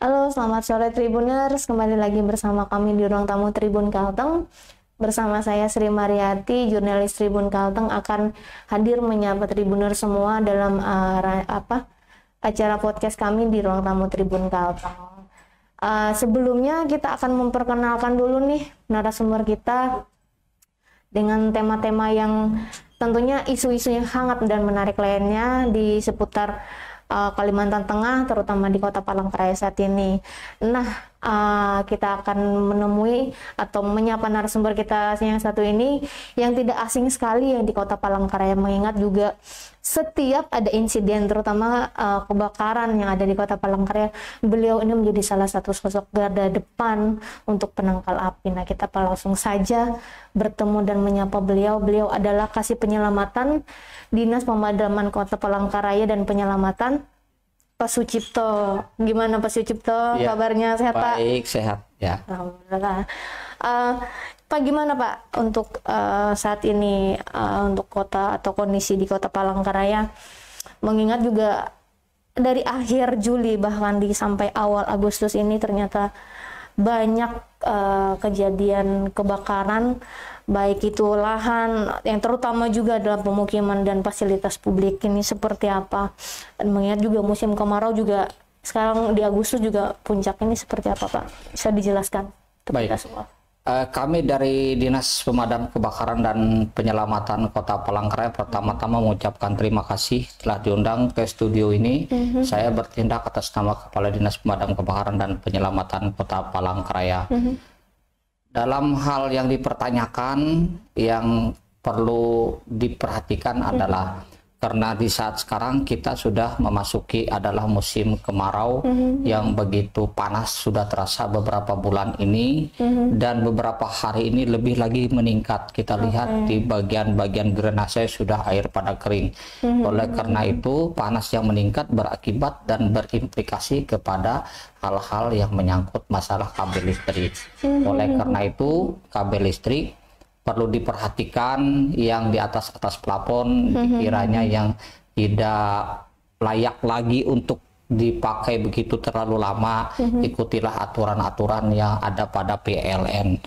Halo, selamat sore Tribuners. Kembali lagi bersama kami di ruang tamu Tribun Kalteng. Bersama saya Sri Mariati, jurnalis Tribun Kalteng akan hadir menyapa Tribuners semua dalam acara podcast kami di ruang tamu Tribun Kalteng. Sebelumnya kita akan memperkenalkan dulu nih narasumber kita dengan tema-tema yang tentunya isu-isu yang hangat dan menarik lainnya di seputar Kalimantan Tengah, terutama di Kota Palangkaraya saat ini. Nah, kita akan menemui atau menyapa narasumber kita yang satu ini yang tidak asing sekali yang di Kota Palangkaraya, mengingat juga setiap ada insiden terutama kebakaran yang ada di Kota Palangkaraya, beliau ini menjadi salah satu sosok garda depan untuk penangkal api. Nah, kita langsung saja bertemu dan menyapa beliau. Beliau adalah Kasih Penyelamatan Dinas Pemadaman Kota Palangkaraya dan Penyelamatan, Pak Sucipto. Gimana Pak Sucipto? Ya, kabarnya sehat Pak? Baik, sehat ya. Alhamdulillah. Pak, gimana Pak untuk saat ini untuk kota atau kondisi di Kota Palangkaraya, mengingat juga dari akhir Juli bahkan sampai awal Agustus ini ternyata banyak kejadian kebakaran, baik itu lahan yang terutama juga dalam pemukiman dan fasilitas publik. Ini seperti apa? Dan mengingat juga musim kemarau juga sekarang di Agustus juga puncak, ini seperti apa Pak? Bisa dijelaskan untuk kita semua? Kami dari Dinas Pemadam Kebakaran dan Penyelamatan Kota Palangkaraya pertama-tama mengucapkan terima kasih telah diundang ke studio ini. Saya bertindak atas nama Kepala Dinas Pemadam Kebakaran dan Penyelamatan Kota Palangkaraya. Dalam hal yang dipertanyakan, yang perlu diperhatikan adalah karena di saat sekarang kita sudah memasuki adalah musim kemarau yang begitu panas, sudah terasa beberapa bulan ini, dan beberapa hari ini lebih lagi meningkat. Kita lihat di bagian-bagian drainase sudah air pada kering. Oleh karena itu panas yang meningkat berakibat dan berimplikasi kepada hal-hal yang menyangkut masalah kabel listrik. Oleh karena itu kabel listrik perlu diperhatikan, yang di atas plafon kiranya yang tidak layak lagi untuk dipakai begitu terlalu lama, ikutilah aturan-aturan yang ada pada PLN.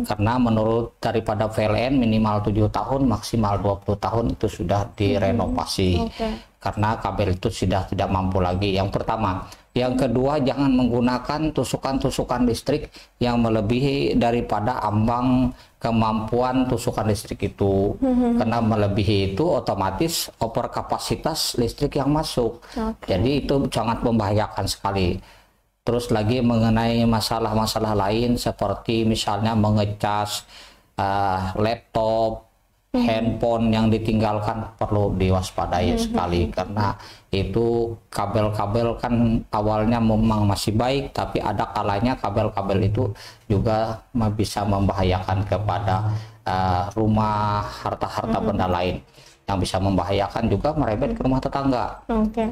Karena menurut daripada PLN minimal 7 tahun, maksimal 20 tahun itu sudah direnovasi. Karena kabel itu sudah tidak mampu lagi. Yang pertama. Yang kedua, jangan menggunakan tusukan-tusukan listrik yang melebihi daripada ambang kemampuan tusukan listrik itu. Karena melebihi itu otomatis over kapasitas listrik yang masuk. Jadi itu sangat membahayakan sekali. Terus lagi mengenai masalah-masalah lain seperti misalnya mengecas laptop, handphone yang ditinggalkan perlu diwaspadai sekali, karena itu kabel-kabel kan awalnya memang masih baik, tapi ada kalanya kabel-kabel itu juga bisa membahayakan kepada rumah, harta-harta benda lain yang bisa membahayakan juga merebet ke rumah tetangga.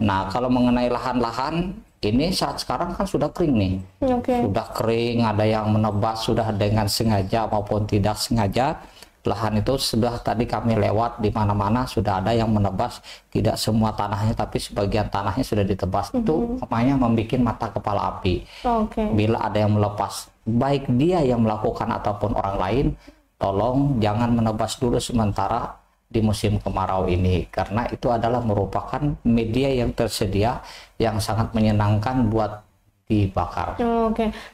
Nah, kalau mengenai lahan-lahan ini saat sekarang kan sudah kering nih, sudah kering, ada yang menebas sudah dengan sengaja maupun tidak sengaja. Lahan itu sudah tadi kami lewat di mana-mana sudah ada yang menebas, tidak semua tanahnya tapi sebagian tanahnya sudah ditebas. Itu namanya membuat mata kepala api. Bila ada yang melepas, baik dia yang melakukan ataupun orang lain, tolong jangan menebas dulu sementara di musim kemarau ini, karena itu adalah merupakan media yang tersedia yang sangat menyenangkan buat dibakar.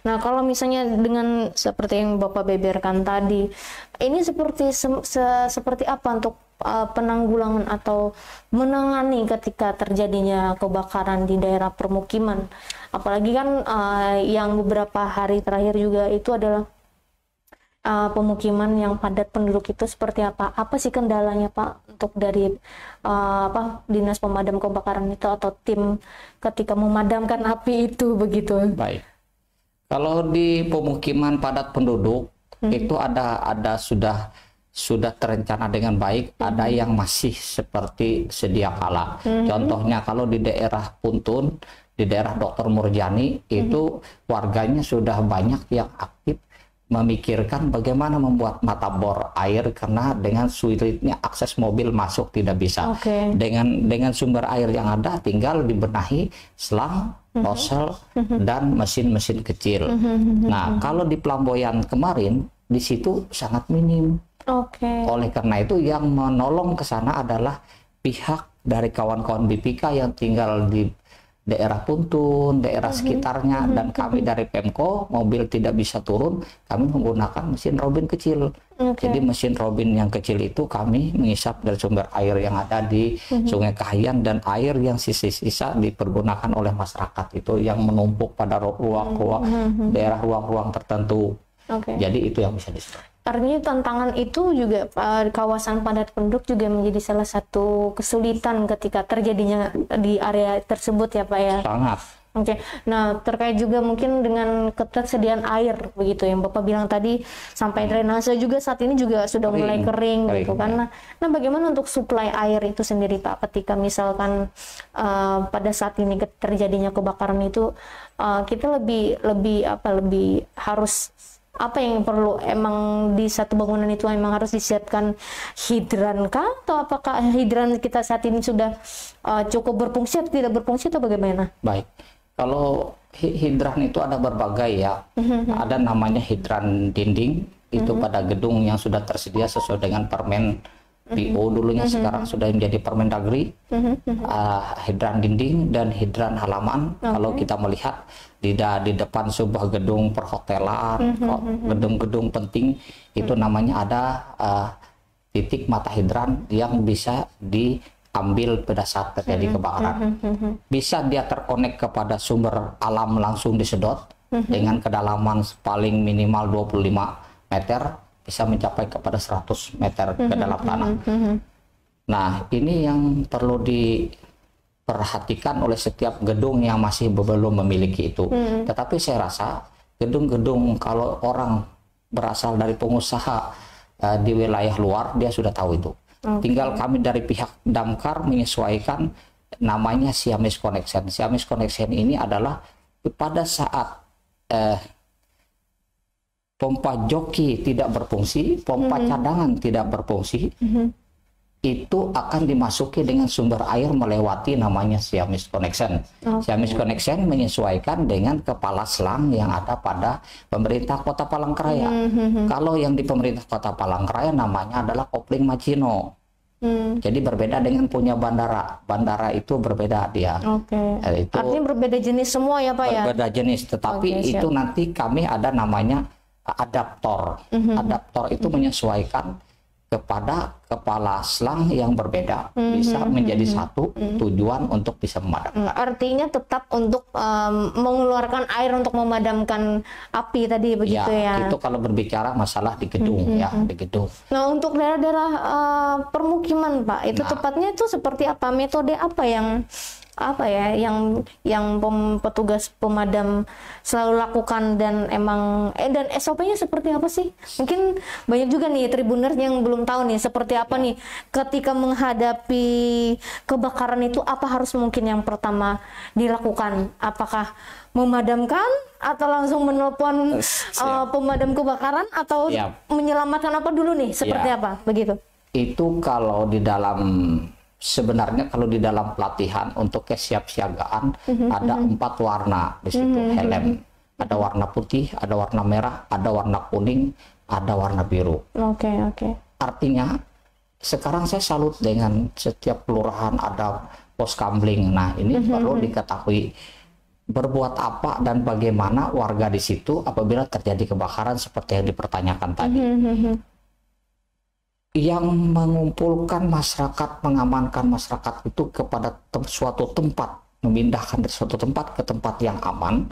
Nah, kalau misalnya dengan seperti yang Bapak beberkan tadi, ini seperti apa untuk penanggulangan atau menangani ketika terjadinya kebakaran di daerah permukiman? Apalagi kan yang beberapa hari terakhir juga itu adalah pemukiman yang padat penduduk, itu seperti apa? Apa sih kendalanya Pak untuk dari Dinas Pemadam Kebakaran itu atau tim ketika memadamkan api itu begitu? Baik. Kalau di pemukiman padat penduduk itu ada sudah terencana dengan baik, ada yang masih seperti sedia kala. Contohnya kalau di daerah Puntun, di daerah Dr. Murjani itu warganya sudah banyak yang aktif memikirkan bagaimana membuat mata bor air karena dengan sulitnya akses mobil masuk tidak bisa. Dengan sumber air yang ada tinggal dibenahi selang, nozzle dan mesin-mesin kecil. Nah, kalau di Pelamboyan kemarin di situ sangat minim. Oleh karena itu yang menolong ke sana adalah pihak dari kawan-kawan BPK yang tinggal di daerah Puntun, daerah sekitarnya, dan kami dari Pemko, mobil tidak bisa turun, kami menggunakan mesin robin kecil. Jadi mesin robin yang kecil itu kami mengisap dari sumber air yang ada di Sungai Kahayan, dan air yang sisa-sisa dipergunakan oleh masyarakat itu yang menumpuk pada ruang-ruang daerah ruang-ruang tertentu. Jadi itu yang bisa diserap. Artinya tantangan itu juga kawasan padat penduduk juga menjadi salah satu kesulitan ketika terjadinya di area tersebut ya Pak ya? Sangat. Nah terkait juga mungkin dengan ketersediaan air begitu yang Bapak bilang tadi, sampai drainase juga saat ini juga sudah mulai kering gitu kan. Nah bagaimana untuk suplai air itu sendiri Pak ketika misalkan pada saat ini terjadinya kebakaran itu kita lebih harus apa yang perlu, emang di satu bangunan itu emang harus disiapkan hidran kah, atau apakah hidran kita saat ini sudah cukup berfungsi atau tidak berfungsi atau bagaimana? Baik, kalau hidran itu ada berbagai ya. Ada namanya hidran dinding, itu pada gedung yang sudah tersedia sesuai dengan Permen PO dulunya, sekarang sudah menjadi Permendagri. Hidran dinding dan hidran halaman. Kalau kita melihat di depan sebuah gedung perhotelan, gedung-gedung penting, itu namanya ada titik mata hidran yang bisa diambil pada saat terjadi kebakaran. Bisa dia terkonek kepada sumber alam langsung disedot dengan kedalaman paling minimal 25 meter, bisa mencapai kepada 100 meter ke dalam tanah. Nah, ini yang perlu diperhatikan oleh setiap gedung yang masih belum memiliki itu. Tetapi saya rasa gedung-gedung kalau orang berasal dari pengusaha di wilayah luar, dia sudah tahu itu. Tinggal kami dari pihak Damkar menyesuaikan namanya Siamese Connection. Siamese Connection ini adalah pada saat pompa joki tidak berfungsi, pompa cadangan tidak berfungsi, itu akan dimasuki dengan sumber air melewati namanya Siamese Connection. Siamese Connection menyesuaikan dengan kepala selang yang ada pada pemerintah Kota Palangkaraya. Kalau yang di pemerintah Kota Palangkaraya namanya adalah kopling Macino. Jadi berbeda dengan punya bandara. Bandara itu berbeda dia. Itu artinya berbeda jenis semua ya Pak ya? Berbeda jenis, tetapi itu nanti kami ada namanya adaptor. Adaptor itu menyesuaikan kepada kepala selang yang berbeda, bisa menjadi satu tujuan untuk bisa memadamkan. Artinya tetap untuk mengeluarkan air untuk memadamkan api tadi begitu ya? Itu kalau berbicara masalah di gedung ya, di gedung. Nah untuk daerah-daerah permukiman Pak, itu tepatnya itu seperti apa? Metode apa yang petugas pemadam selalu lakukan, dan emang dan SOP-nya seperti apa sih? Mungkin banyak juga nih Tribuners yang belum tahu nih seperti apa nih ketika menghadapi kebakaran itu, apa harus mungkin yang pertama dilakukan? Apakah memadamkan atau langsung menelpon pemadam kebakaran, atau menyelamatkan apa dulu nih? Seperti apa begitu? Itu kalau di dalam sebenarnya kalau di dalam pelatihan untuk kesiapsiagaan ada 4 warna di situ helm. Ada warna putih, ada warna merah, ada warna kuning, ada warna biru. Artinya sekarang saya salut dengan setiap kelurahan ada pos kamling. Nah ini perlu diketahui berbuat apa dan bagaimana warga di situ apabila terjadi kebakaran seperti yang dipertanyakan tadi. Yang mengumpulkan masyarakat, mengamankan masyarakat itu kepada suatu tempat, memindahkan dari suatu tempat ke tempat yang aman,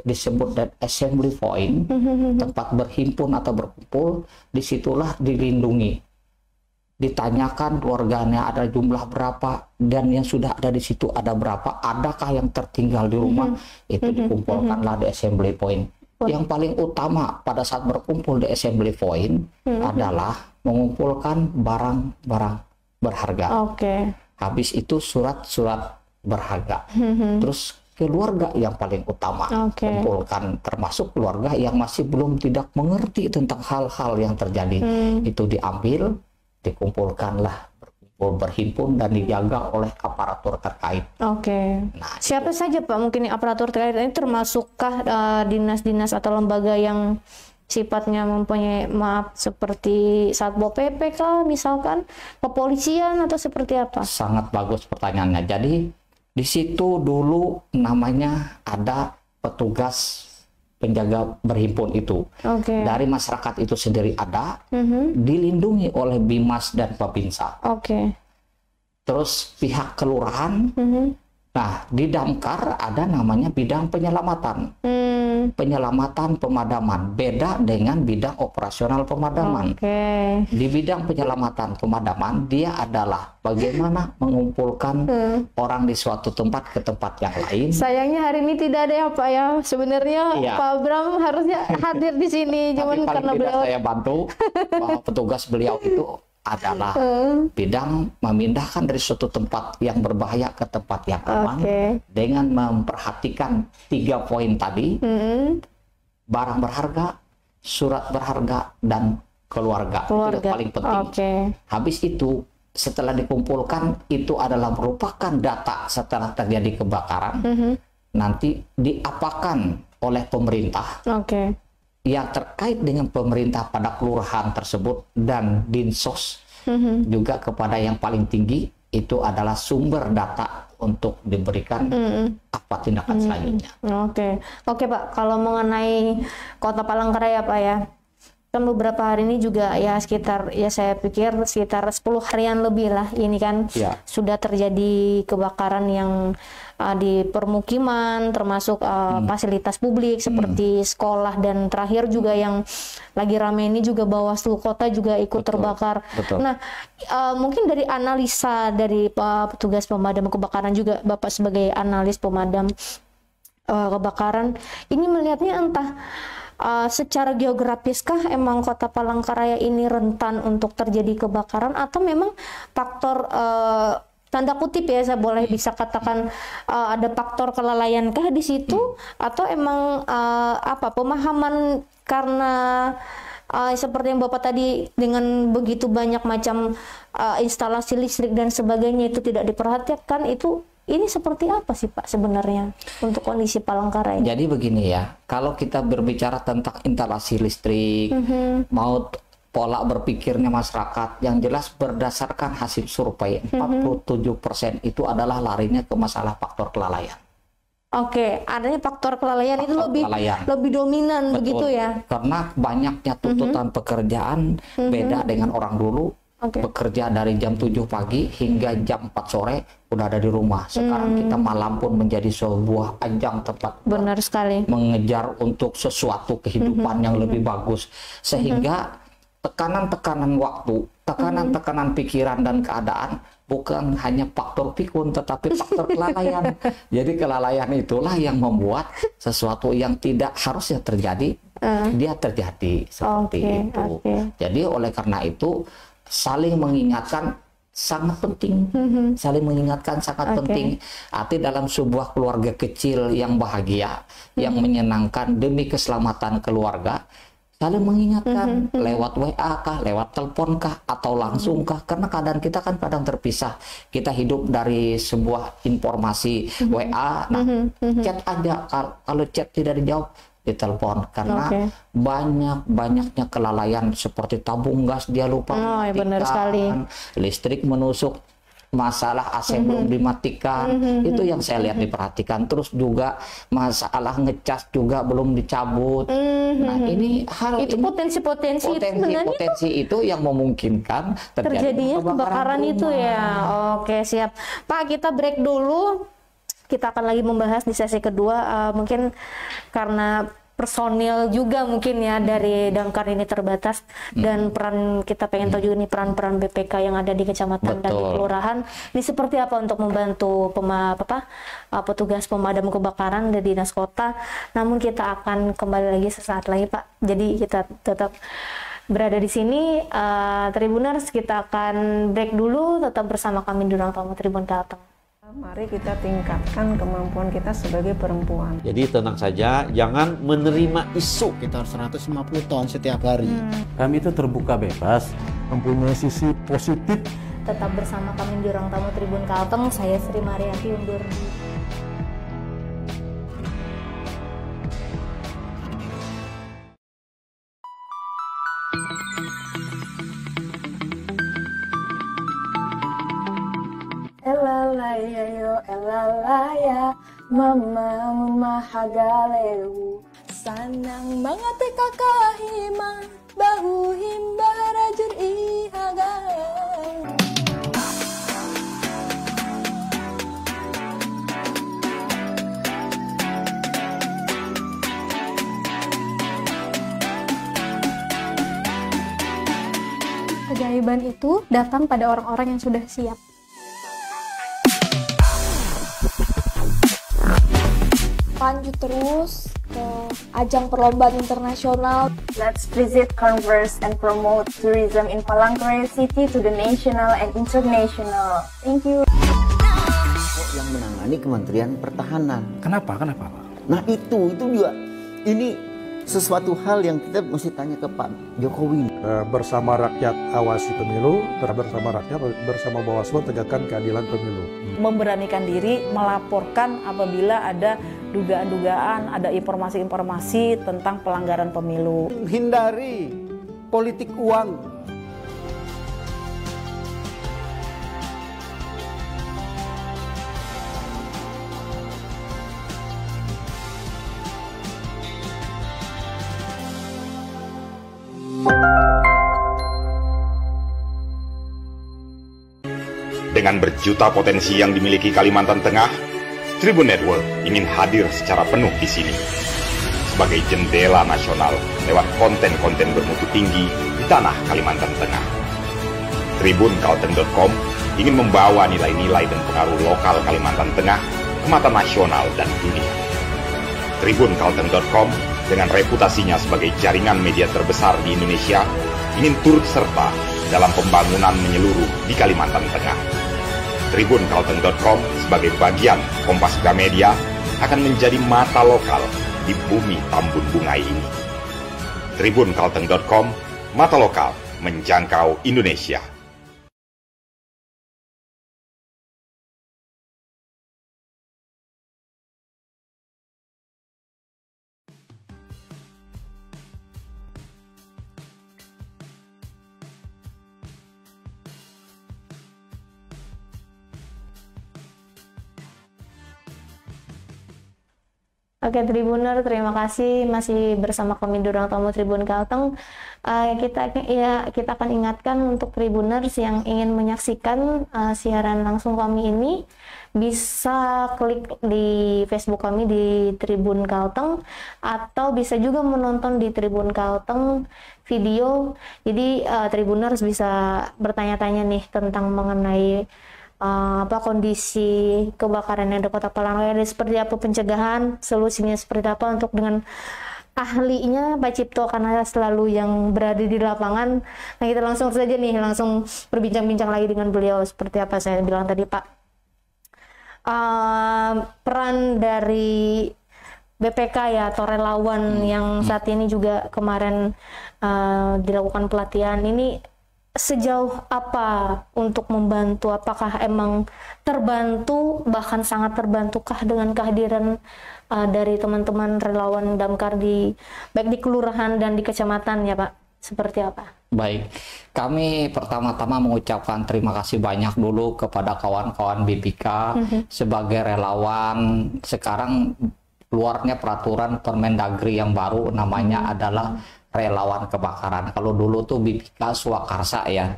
disebut dan assembly point, tempat berhimpun atau berkumpul. Disitulah dilindungi, ditanyakan warganya ada jumlah berapa, dan yang sudah ada di situ ada berapa, adakah yang tertinggal di rumah, itu dikumpulkanlah di assembly point. Yang paling utama pada saat berkumpul di assembly point adalah mengumpulkan barang-barang berharga. Habis itu surat-surat berharga. Terus keluarga yang paling utama. Kumpulkan termasuk keluarga yang masih belum tidak mengerti tentang hal-hal yang terjadi. Itu diambil, dikumpulkanlah, berhimpun dan dijaga oleh aparatur terkait. Nah, siapa saja Pak mungkin aparatur terkait ini, termasukkah dinas-dinas atau lembaga yang sifatnya mempunyai seperti Satpol PP kah misalkan, kepolisian atau seperti apa? Sangat bagus pertanyaannya. Jadi di situ dulu namanya ada petugas penjaga berhimpun itu. Dari masyarakat itu sendiri ada, dilindungi oleh Bimas dan Babinsa. Terus pihak kelurahan, nah di Damkar ada namanya bidang penyelamatan. Penyelamatan pemadaman beda dengan bidang operasional pemadaman. Di bidang penyelamatan pemadaman dia adalah bagaimana mengumpulkan orang di suatu tempat ke tempat yang lain. Sayangnya hari ini tidak ada ya Pak ya. Sebenarnya Pak Bram harusnya hadir di sini, cuman karena beliau saya bantu bahwa petugas beliau itu adalah bidang memindahkan dari suatu tempat yang berbahaya ke tempat yang aman dengan memperhatikan 3 poin tadi, barang berharga, surat berharga, dan keluarga. Itu paling penting. Habis itu setelah dikumpulkan itu adalah merupakan data setelah terjadi kebakaran, nanti diapakan oleh pemerintah yang terkait dengan pemerintah pada kelurahan tersebut dan dinsos juga kepada yang paling tinggi, itu adalah sumber data untuk diberikan apa tindakan selanjutnya. Oke Pak, kalau mengenai Kota Palangkaraya Pak ya, kan beberapa hari ini juga ya sekitar, ya saya pikir sekitar 10 harian lebih lah ini kan sudah terjadi kebakaran yang di permukiman, termasuk fasilitas publik seperti sekolah, dan terakhir juga yang lagi ramai ini juga Bawaslu Kota juga ikut terbakar. Nah, mungkin dari analisa dari petugas pemadam kebakaran juga, Bapak sebagai analis pemadam kebakaran ini melihatnya entah secara geografiskah emang Kota Palangkaraya ini rentan untuk terjadi kebakaran, atau memang faktor tanda kutip ya saya boleh bisa katakan ada faktor kelalaiankah di situ, atau emang pemahaman karena seperti yang Bapak tadi dengan begitu banyak macam instalasi listrik dan sebagainya itu tidak diperhatikan, itu ini seperti apa sih Pak sebenarnya untuk kondisi Palangkaraya? Jadi begini ya, kalau kita berbicara tentang instalasi listrik, mau pola berpikirnya masyarakat, yang jelas berdasarkan hasil survei 47% itu adalah larinya ke masalah faktor kelalaian. Adanya faktor kelalaian itu lebih dominan. Betul. Begitu ya? Karena banyaknya tuntutan pekerjaan, beda dengan orang dulu. Bekerja dari jam 7 pagi hingga jam 4 sore udah ada di rumah. Sekarang kita malam pun menjadi sebuah ajang tempat benar sekali mengejar untuk sesuatu kehidupan yang lebih bagus, sehingga tekanan-tekanan waktu, tekanan-tekanan pikiran dan keadaan bukan hanya faktor pikun tetapi faktor kelalaian. Jadi kelalaian itulah yang membuat sesuatu yang tidak harusnya terjadi dia terjadi seperti itu. Jadi oleh karena itu saling mengingatkan sangat penting, saling mengingatkan sangat penting. Arti dalam sebuah keluarga kecil yang bahagia, yang menyenangkan demi keselamatan keluarga, saling mengingatkan lewat WA kah, lewat telepon kah, atau langsung kah, karena keadaan kita kan kadang terpisah. Kita hidup dari sebuah informasi WA, nah chat aja, kalau chat tidak dijawab ditelepon, karena banyaknya kelalaian seperti tabung gas dia lupa mematikan, listrik menusuk, masalah AC belum dimatikan, itu yang saya lihat diperhatikan. Terus juga masalah ngecas juga belum dicabut. Nah ini hal itu potensi itu yang memungkinkan terjadinya kebakaran itu ya. Oke, siap Pak, kita break dulu. Kita akan lagi membahas di sesi kedua, mungkin karena personil juga mungkin ya dari Damkar ini terbatas, dan peran kita pengen tahu juga nih peran-peran BPK yang ada di kecamatan dan di kelurahan ini seperti apa untuk membantu petugas pemadam kebakaran dari dinas kota. Namun kita akan kembali lagi sesaat lagi Pak, jadi kita tetap berada di sini. Tribuners, kita akan break dulu, tetap bersama kami di ruang tamu Tribun Kalteng. Mari kita tingkatkan kemampuan kita sebagai perempuan. Jadi tenang saja, jangan menerima isu. Sekitar 150 ton setiap hari. Kami itu terbuka bebas, mempunyai sisi positif. Tetap bersama kami di Ruang Tamu Tribun Kalteng. Saya Sri Mariati undur diri. Elalaya yo elalaya mama mun mahagaleu sanang banget kakahima bahu himbara jur ihaga. Keajaiban itu datang pada orang-orang yang sudah siap. Lanjut terus ke ajang perlombaan internasional. Let's visit, converse, and promote tourism in Palangkaraya City to the national and international. Thank you. Yang menangani Kementerian Pertahanan. Kenapa Pak? Nah itu juga ini sesuatu hal yang kita mesti tanya ke Pak Jokowi. Bersama rakyat awasi pemilu, bersama rakyat, bersama Bawaslu tegakkan keadilan pemilu. Memberanikan diri melaporkan apabila ada dugaan-dugaan, ada informasi-informasi tentang pelanggaran pemilu. Hindari politik uang. Dengan berjuta potensi yang dimiliki Kalimantan Tengah, Tribun Network ingin hadir secara penuh di sini. Sebagai jendela nasional lewat konten-konten bermutu tinggi di tanah Kalimantan Tengah. TribunKalteng.com ingin membawa nilai-nilai dan pengaruh lokal Kalimantan Tengah ke mata nasional dan dunia. TribunKalteng.com dengan reputasinya sebagai jaringan media terbesar di Indonesia ingin turut serta dalam pembangunan menyeluruh di Kalimantan Tengah. TribunKalteng.com sebagai bagian Kompas Gramedia akan menjadi mata lokal di bumi Tambun Bungai ini. TribunKalteng.com, mata lokal menjangkau Indonesia. Oke Tribuner, terima kasih masih bersama kami di Ruang Tamu Tribun Kalteng. Kita akan ingatkan untuk Tribuners yang ingin menyaksikan siaran langsung kami ini bisa klik di Facebook kami di Tribun Kalteng atau bisa juga menonton di Tribun Kalteng video. Jadi Tribuners bisa bertanya-tanya nih tentang mengenai kondisi kebakaran yang ada Kota Palangkaraya, seperti apa pencegahan, solusinya seperti apa untuk dengan ahlinya Pak Cipto karena selalu yang berada di lapangan. Nah kita langsung saja nih langsung berbincang-bincang lagi dengan beliau seperti apa saya bilang tadi Pak. Peran dari BPK ya atau relawan yang saat ini juga kemarin dilakukan pelatihan ini sejauh apa untuk membantu? Apakah emang terbantu, bahkan sangat terbantukah dengan kehadiran dari teman-teman relawan damkar baik di kelurahan dan di kecamatan ya Pak? Seperti apa? Baik, kami pertama-tama mengucapkan terima kasih banyak dulu kepada kawan-kawan BPK sebagai relawan. Sekarang keluarnya peraturan Permendagri yang baru namanya adalah relawan kebakaran. Kalau dulu tuh BPK Swakarsa ya.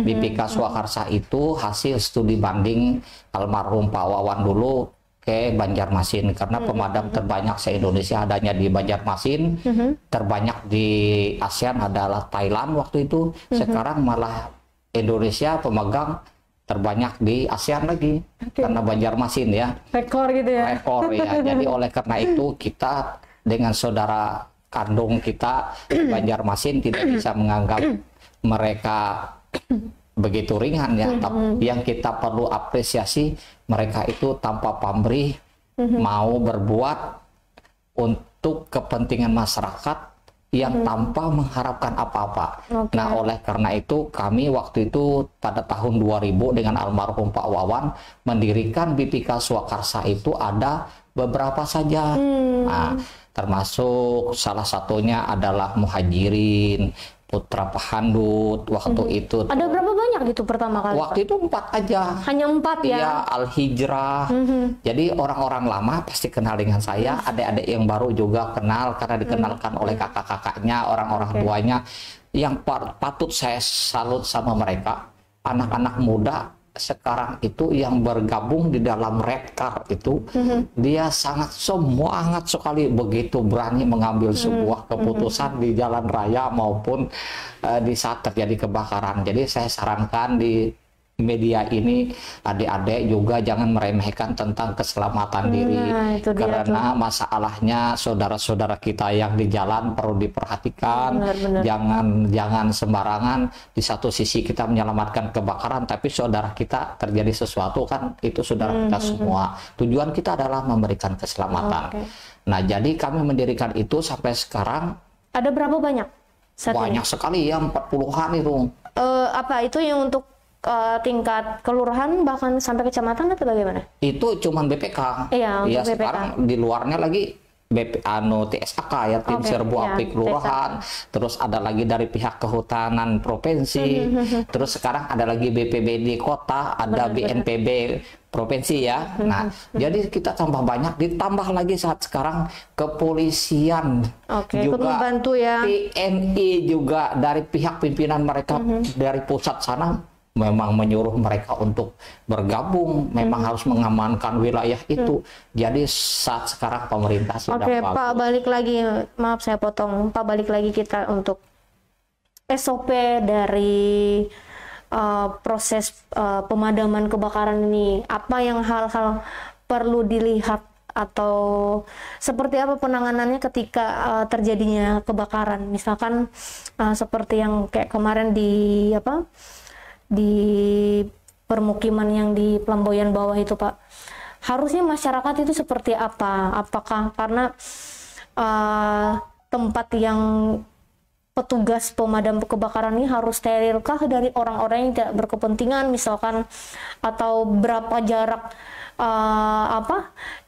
BPK Swakarsa itu hasil studi banding almarhum Pak Wawan dulu ke Banjarmasin karena pemadam terbanyak se-Indonesia adanya di Banjarmasin, terbanyak di ASEAN adalah Thailand waktu itu. Sekarang malah Indonesia pemegang terbanyak di ASEAN lagi karena Banjarmasin ya. Rekor gitu ya. Rekor ya. Jadi oleh karena itu kita dengan saudara kandung kita Banjarmasin tidak bisa menganggap mereka begitu ringan ya. Tapi yang kita perlu apresiasi, mereka itu tanpa pamrih mau berbuat untuk kepentingan masyarakat yang tanpa mengharapkan apa-apa. Nah, oleh karena itu kami waktu itu pada tahun 2000 dengan almarhum Pak Wawan mendirikan BPK Swakarsa itu ada beberapa saja. Nah, termasuk salah satunya adalah Muhajirin, Putra Pahandut waktu itu. Ada berapa banyak gitu pertama kali? Waktu itu 4 aja. Hanya 4 ya? Iya, Al-Hijrah. Jadi orang-orang lama pasti kenal dengan saya, adik-adik yang baru juga kenal karena dikenalkan oleh kakak-kakaknya, orang-orang tuanya. Yang patut saya salut sama mereka, anak-anak muda sekarang itu yang bergabung di dalam Redcar itu, dia sangat semangat sekali, begitu berani mengambil sebuah keputusan di jalan raya maupun di saat terjadi kebakaran. Jadi saya sarankan di media ini adik-adik juga jangan meremehkan tentang keselamatan diri, karena masalahnya saudara-saudara kita yang di jalan perlu diperhatikan. Jangan sembarangan. Di satu sisi kita menyelamatkan kebakaran, tapi saudara kita terjadi sesuatu, kan itu saudara kita semua. Tujuan kita adalah memberikan keselamatan. Nah, jadi kami mendirikan itu sampai sekarang. Ada berapa banyak? Banyak sekali ya, 40-an itu. Apa itu yang untuk tingkat kelurahan bahkan sampai kecamatan atau bagaimana? Itu cuman BPK. Iya, ya, BPK. sekarang di luarnya lagi TSAK ya, tim serbu api kelurahan. Terus ada lagi dari pihak kehutanan provinsi. Terus sekarang ada lagi BPBD kota, ada BNPB provinsi ya. Nah, jadi kita tambah banyak, ditambah lagi saat sekarang kepolisian juga membantu ya. TNI juga dari pihak pimpinan mereka dari pusat sana memang menyuruh mereka untuk bergabung, memang harus mengamankan wilayah itu. Jadi saat sekarang pemerintah sudah bagus. Pak, balik lagi, maaf saya potong, Pak, balik lagi kita untuk SOP dari proses pemadaman kebakaran ini. Apa yang hal-hal perlu dilihat atau seperti apa penanganannya ketika terjadinya kebakaran? Misalkan seperti yang kayak kemarin di permukiman yang di Pelamboyan bawah itu, Pak. Harusnya masyarakat itu seperti apa? Apakah karena tempat yang petugas pemadam kebakaran ini harus sterilkah dari orang-orang yang tidak berkepentingan misalkan, atau berapa jarak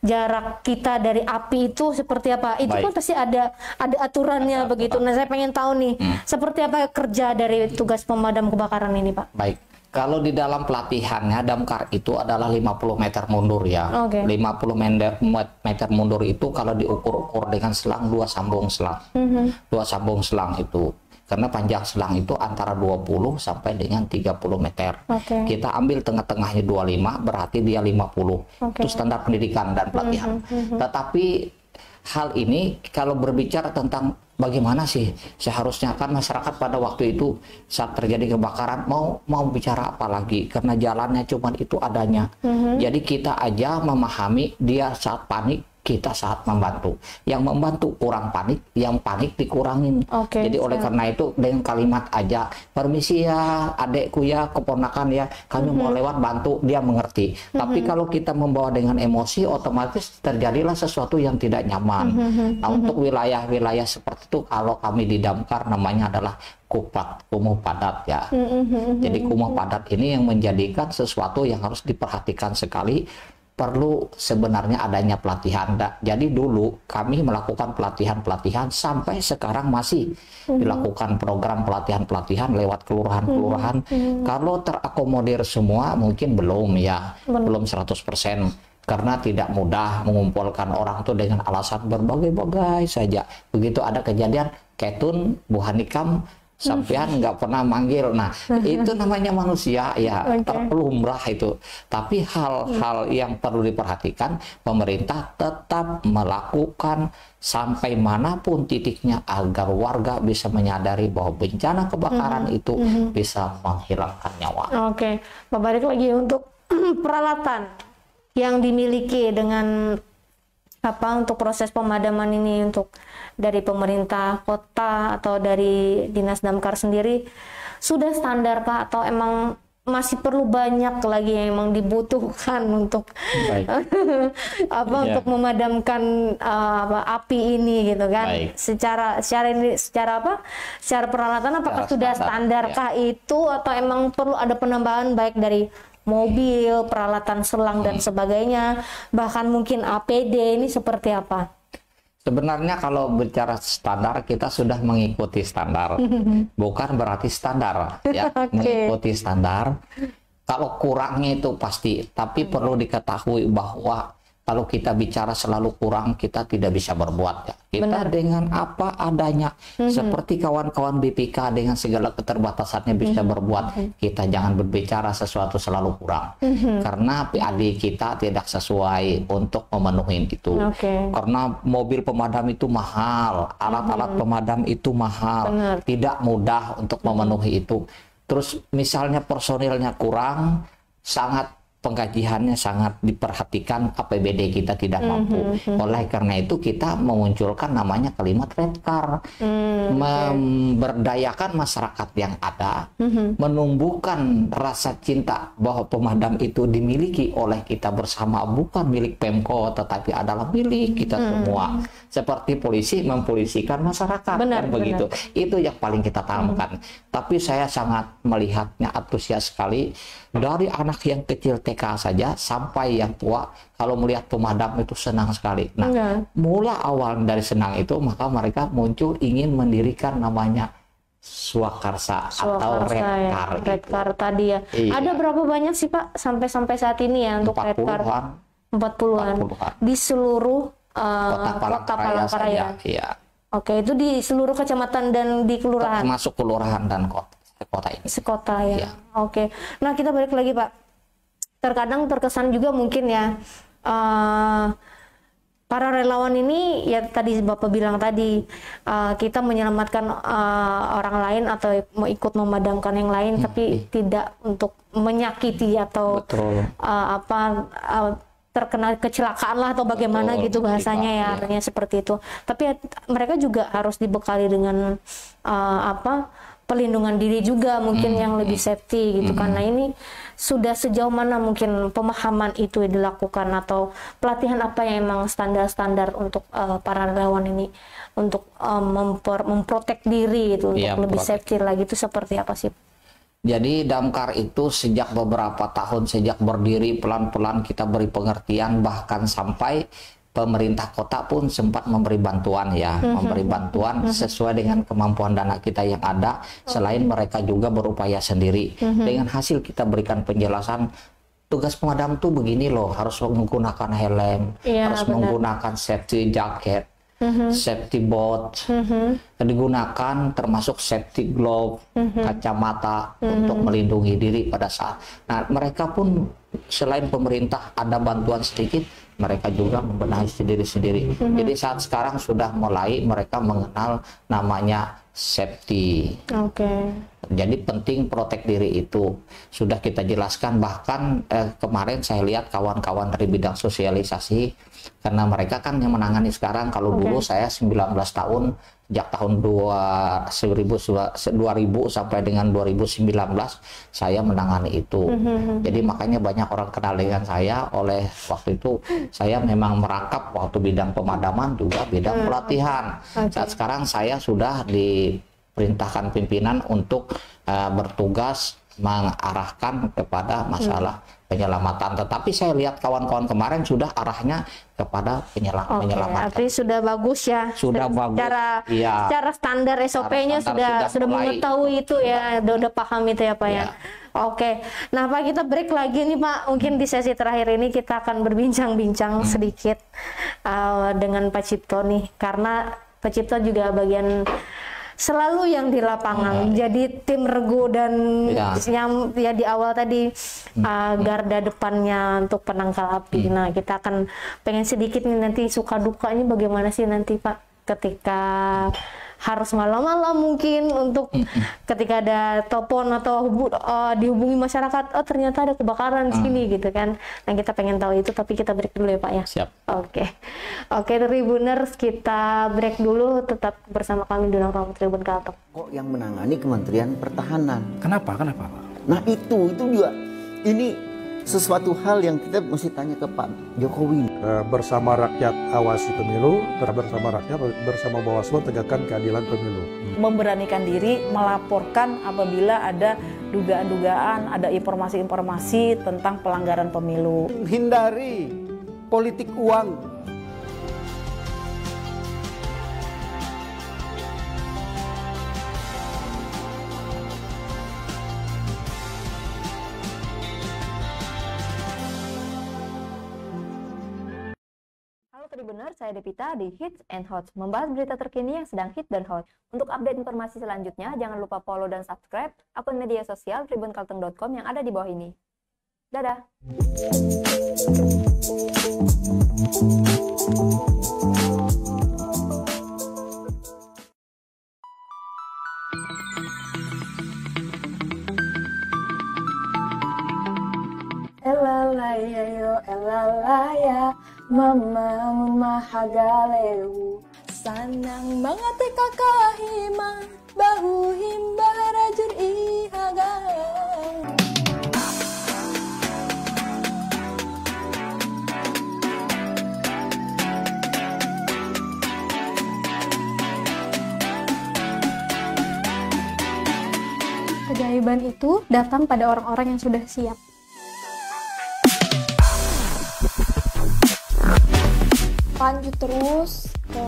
jarak kita dari api itu seperti apa? Itu kan pasti ada aturannya begitu. Nah, saya pengen tahu nih seperti apa kerja dari tugas pemadam kebakaran ini, Pak. Baik. Kalau di dalam pelatihannya damkar itu adalah 50 meter mundur ya. 50 meter mundur itu kalau diukur-ukur dengan selang 2 sambung selang. 2 sambung selang itu. Karena panjang selang itu antara 20 sampai dengan 30 meter. Kita ambil tengah-tengahnya 25, berarti dia 50. Itu standar pendidikan dan pelatihan. Tetapi hal ini kalau berbicara tentang bagaimana sih seharusnya, kan masyarakat pada waktu itu saat terjadi kebakaran mau bicara apa lagi, karena jalannya cuma itu adanya. Jadi kita aja memahami dia saat panik, kita saat membantu. Yang membantu kurang panik, yang panik dikurangin. Jadi oleh karena itu dengan kalimat aja, permisi ya adekku ya, keponakan ya, kami mau lewat bantu, dia mengerti. Tapi kalau kita membawa dengan emosi, otomatis terjadilah sesuatu yang tidak nyaman. Nah, untuk wilayah-wilayah seperti itu kalau kami di damkar namanya adalah kumuh padat ya. Jadi kumuh padat ini yang menjadikan sesuatu yang harus diperhatikan sekali. Perlu sebenarnya adanya pelatihan. Jadi dulu kami melakukan pelatihan-pelatihan sampai sekarang masih dilakukan program pelatihan-pelatihan lewat kelurahan-kelurahan. Kalau terakomodir semua mungkin belum ya, belum 100%. Karena tidak mudah mengumpulkan orang itu dengan alasan berbagai-bagai saja. Begitu ada kejadian, Ketun, Bu Hanikam, sampean nggak pernah manggil. Nah, itu namanya manusia ya, terpelumrah itu. Tapi hal-hal yang perlu diperhatikan, pemerintah tetap melakukan sampai manapun titiknya agar warga bisa menyadari bahwa bencana kebakaran itu bisa menghilangkan nyawa. Balik lagi untuk peralatan yang dimiliki dengan untuk proses pemadaman ini, untuk dari pemerintah kota atau dari dinas damkar sendiri, sudah standarkah atau emang masih perlu banyak lagi yang emang dibutuhkan untuk untuk memadamkan api ini gitu kan? Secara peralatan apakah sudah standarkah itu atau emang perlu ada penambahan baik dari mobil, peralatan selang dan sebagainya, bahkan mungkin APD ini seperti apa? Sebenarnya kalau bicara standar, kita sudah mengikuti standar, bukan berarti standar, ya. Mengikuti standar. Kalau kurangnya itu pasti, tapi perlu diketahui bahwa kalau kita bicara selalu kurang, kita tidak bisa berbuat, ya. Kita dengan apa adanya, seperti kawan-kawan BPK dengan segala keterbatasannya bisa berbuat. Kita jangan berbicara sesuatu selalu kurang, karena PAD kita tidak sesuai untuk memenuhi itu. Karena mobil pemadam itu mahal, alat-alat pemadam itu mahal, tidak mudah untuk memenuhi itu. Terus misalnya personilnya kurang, pengkajiannya sangat diperhatikan, APBD kita tidak mampu. Oleh karena itu kita memunculkan namanya kalimat red car, memberdayakan masyarakat yang ada, menumbuhkan rasa cinta bahwa pemadam itu dimiliki oleh kita bersama, bukan milik Pemko tetapi adalah milik kita semua. Seperti polisi mempolisikan masyarakat, kan begitu. Itu yang paling kita tanamkan. Tapi saya sangat melihatnya antusias sekali dari anak yang kecil TK saja sampai yang tua, kalau melihat pemadam itu senang sekali. Nah, mula awal dari senang itu, maka mereka muncul ingin mendirikan namanya Swakarsa atau Red Car. Red Car tadi ya. Ada berapa banyak sih Pak sampai saat ini ya untuk Red Car? 40-an. Di seluruh kota Palangkaraya. Iya. Oke, itu di seluruh kecamatan dan di kelurahan. Termasuk kelurahan dan kota ini. Sekota ya. Oke. Nah, kita balik lagi Pak. Terkadang terkesan juga mungkin ya para relawan ini ya tadi Bapak bilang tadi kita menyelamatkan orang lain atau mau ikut memadamkan yang lain, tapi tidak untuk menyakiti atau terkena kecelakaan lah atau bagaimana gitu bahasanya ya, artinya seperti itu. Tapi mereka juga harus dibekali dengan pelindungan diri juga mungkin yang lebih safety gitu kan. Nah, ini sudah sejauh mana mungkin pemahaman itu dilakukan atau pelatihan apa yang emang standar-standar untuk para relawan ini untuk memprotek diri itu untuk lebih safety lagi, itu seperti apa sih? Jadi Damkar itu sejak beberapa tahun sejak berdiri pelan-pelan kita beri pengertian, bahkan sampai pemerintah kota pun sempat memberi bantuan ya, memberi bantuan sesuai dengan kemampuan dana kita yang ada. Selain mereka juga berupaya sendiri. Dengan hasil kita berikan penjelasan, tugas pemadam tuh begini loh, harus menggunakan helm, harus menggunakan safety jacket, safety boot, digunakan termasuk safety glove, kacamata untuk melindungi diri pada saat. Nah, mereka pun selain pemerintah ada bantuan sedikit, mereka juga membenahi sendiri-sendiri. Jadi saat sekarang sudah mulai mereka mengenal namanya safety. Jadi penting protek diri itu sudah kita jelaskan. Bahkan kemarin saya lihat kawan-kawan dari bidang sosialisasi, karena mereka kan yang menangani sekarang. Kalau dulu saya 19 tahun, sejak tahun 2000 sampai dengan 2019 saya menangani itu. Jadi makanya banyak orang kenal dengan saya. Oleh waktu itu saya memang merangkap waktu bidang pemadaman juga bidang pelatihan. Saat sekarang saya sudah diperintahkan pimpinan untuk bertugas mengarahkan kepada masalah penyelamatan. Tetapi saya lihat kawan-kawan kemarin sudah arahnya kepada penyelamatan. Artinya sudah bagus ya. Sudah bagus. Secara standar SOP-nya sudah mengetahui itu ya, udah paham itu ya Pak ya. Oke. Nah Pak, kita break lagi nih Pak. Mungkin di sesi terakhir ini kita akan berbincang-bincang sedikit dengan Pak Cipto nih, karena Pak Cipto juga bagian selalu yang di lapangan, jadi tim regu dan yang ya di awal tadi garda depannya untuk penangkal api. Nah, kita akan pengen sedikit nih nanti suka dukanya bagaimana sih nanti Pak ketika harus malam-malam mungkin untuk ketika ada telepon atau dihubungi masyarakat, oh ternyata ada kebakaran di sini gitu kan. Nah kita pengen tahu itu, tapi kita break dulu ya Pak ya. Siap. Oke Tribuners, kita break dulu, tetap bersama kami di Ruang Tribun Kalteng. Kok yang menangani Kementerian Pertahanan? Kenapa Pak? Nah itu juga ini sesuatu hal yang kita mesti tanya ke Pak Jokowi. Bersama rakyat awasi pemilu, bersama rakyat, bersama Bawaslu tegakkan keadilan pemilu. Memberanikan diri melaporkan apabila ada dugaan-dugaan, ada informasi-informasi tentang pelanggaran pemilu. Hindari politik uang. Tribuners, saya Devita di Hits and Hots, membahas berita terkini yang sedang hit dan hot. Untuk update informasi selanjutnya, jangan lupa follow dan subscribe akun media sosial tribunkalteng.com yang ada di bawah ini. Dadah! Elalaya yo elalaya mama mahagaleu sanang mga tekakahima bahu himbara jur ihaga. Keajaiban itu datang pada orang-orang yang sudah siap. Lanjut terus ke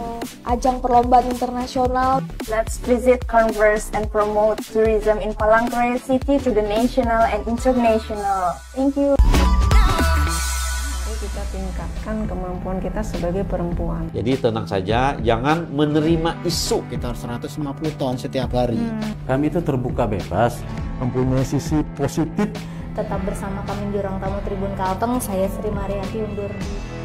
ajang perlombaan internasional. Let's visit, converse, and promote tourism in Palangkaraya City to the national and international. Thank you. Mari kita tingkatkan kemampuan kita sebagai perempuan. Jadi tenang saja, jangan menerima isu. Sekitar 150 ton setiap hari. Kami itu terbuka bebas, mempunyai sisi positif. Tetap bersama kami di Ruang Tamu Tribun Kalteng. Saya Sri Mariati undur diri.